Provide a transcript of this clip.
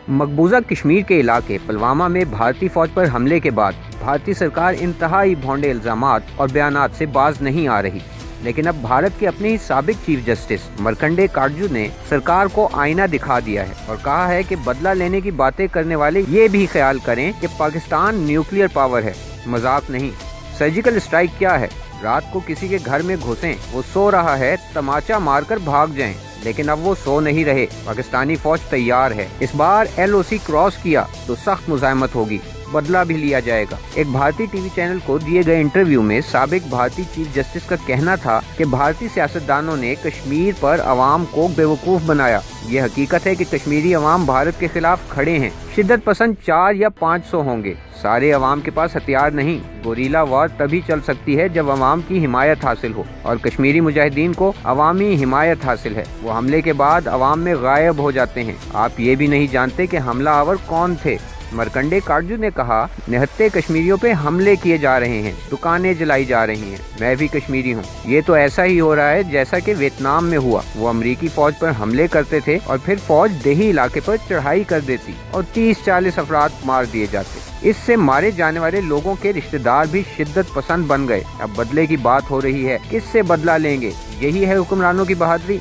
मकबूजा कश्मीर के इलाके पुलवामा में भारतीय फौज पर हमले के बाद भारतीय सरकार इंतहाई भोंडे इल्जामात और बयानात से बाज नहीं आ रही। लेकिन अब भारत के अपने ही साबिक चीफ जस्टिस मार्कंडेय काटजू ने सरकार को आईना दिखा दिया है और कहा है कि बदला लेने की बातें करने वाले ये भी ख्याल करें कि पाकिस्तान न्यूक्लियर पावर है, मजाक नहीं। सर्जिकल स्ट्राइक क्या है? रात को किसी के घर में घुसें, वो सो रहा है, तमाचा मारकर भाग जाएं। लेकिन अब वो सो नहीं रहे, पाकिस्तानी फौज तैयार है। इस बार LOC क्रॉस किया तो सख्त मुज़ाहमत होगी, बदला भी लिया जाएगा। एक भारतीय टीवी चैनल को दिए गए इंटरव्यू में साबिक भारतीय चीफ जस्टिस का कहना था कि भारतीय सियासतदानों ने कश्मीर पर अवाम को बेवकूफ बनाया। ये हकीकत है कि कश्मीरी अवाम भारत के खिलाफ खड़े हैं। शिद्दत पसंद 4 या 500 होंगे, सारे अवाम के पास हथियार नहीं। गोरीला वार तभी चल सकती है जब अवाम की हिमायत हासिल हो, और कश्मीरी मुजाहिदीन को अवामी हिमायत हासिल है। वो हमले के बाद अवाम में गायब हो जाते हैं। आप ये भी नहीं जानते कि हमलावर कौन थे। मार्कंडेय काटजू ने कहा, निहत्थे कश्मीरियों पे हमले किए जा रहे हैं, दुकानें जलाई जा रही हैं। मैं भी कश्मीरी हूँ। ये तो ऐसा ही हो रहा है जैसा कि वियतनाम में हुआ। वो अमेरिकी फौज पर हमले करते थे और फिर फौज देही इलाके पर चढ़ाई कर देती और 30-40 अफराद मार दिए जाते। इससे मारे जाने वाले लोगों के रिश्तेदार भी शिद्दत पसंद बन गए। अब बदले की बात हो रही है, किससे बदला लेंगे? यही है हुक्मरानों की बहादुरी।